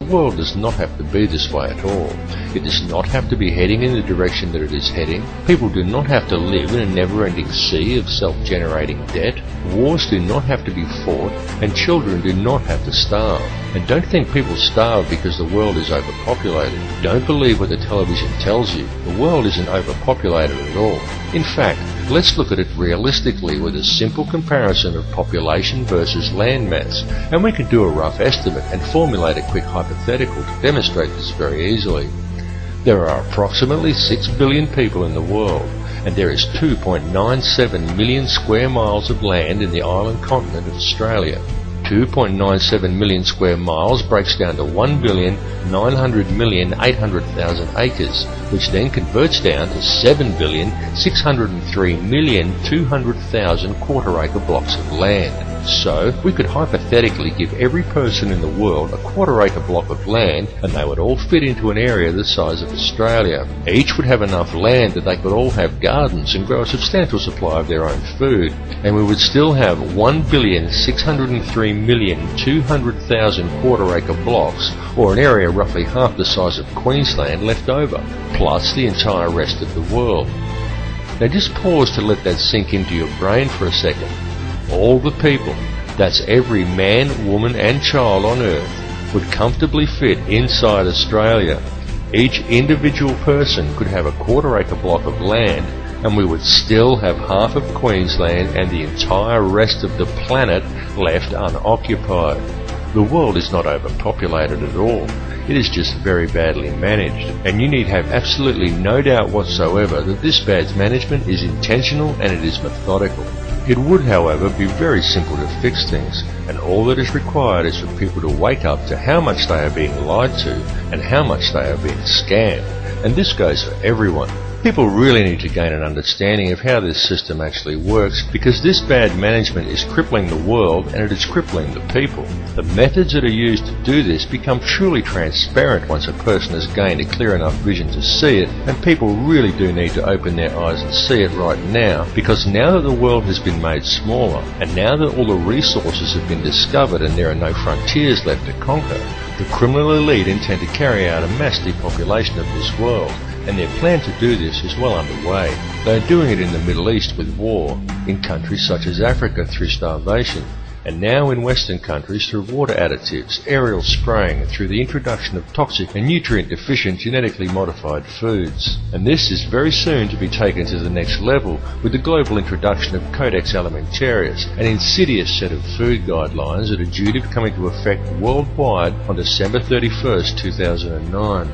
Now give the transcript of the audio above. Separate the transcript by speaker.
Speaker 1: world does not have to be this way at all. It does not have to be heading in the direction that it is heading. People do not have to live in a never-ending sea of self-generating debt. Wars do not have to be fought, and children do not have to starve. And don't think people starve because the world is overpopulated. Don't believe what the television tells you. The world isn't overpopulated at all. In fact, let's look at it realistically with a simple comparison of population versus land mass, and we can do a rough estimate and formulate a quick hypothetical to demonstrate this very easily. There are approximately 6 billion people in the world, and there is 2.97 million square miles of land in the island continent of Australia. 2.97 million square miles breaks down to 1,900,800,000 acres, which then converts down to 7,603,200,000 quarter-acre blocks of land. So, we could hypothetically give every person in the world a quarter-acre block of land, and they would all fit into an area the size of Australia. Each would have enough land that they could all have gardens and grow a substantial supply of their own food, and we would still have 1,603,200,000 quarter-acre blocks, or an area roughly half the size of Queensland, left over, plus the entire rest of the world. Now just pause to let that sink into your brain for a second. All the people, that's every man, woman and child on Earth, would comfortably fit inside Australia. Each individual person could have a quarter-acre block of land, and we would still have half of Queensland and the entire rest of the planet left unoccupied. The world is not overpopulated at all. It is just very badly managed, and you need have absolutely no doubt whatsoever that this bad management is intentional and it is methodical. It would, however, be very simple to fix things, and all that is required is for people to wake up to how much they are being lied to and how much they are being scammed. And this goes for everyone. People really need to gain an understanding of how this system actually works, because this bad management is crippling the world and it is crippling the people. The methods that are used to do this become truly transparent once a person has gained a clear enough vision to see it, and people really do need to open their eyes and see it right now, because now that the world has been made smaller, and now that all the resources have been discovered and there are no frontiers left to conquer, the criminal elite intend to carry out a mass depopulation of this world. And their plan to do this is well underway. They are doing it in the Middle East with war, in countries such as Africa through starvation, and now in Western countries through water additives, aerial spraying, and through the introduction of toxic and nutrient-deficient genetically modified foods. And this is very soon to be taken to the next level with the global introduction of Codex Alimentarius, an insidious set of food guidelines that are due to come into effect worldwide on December 31st, 2009.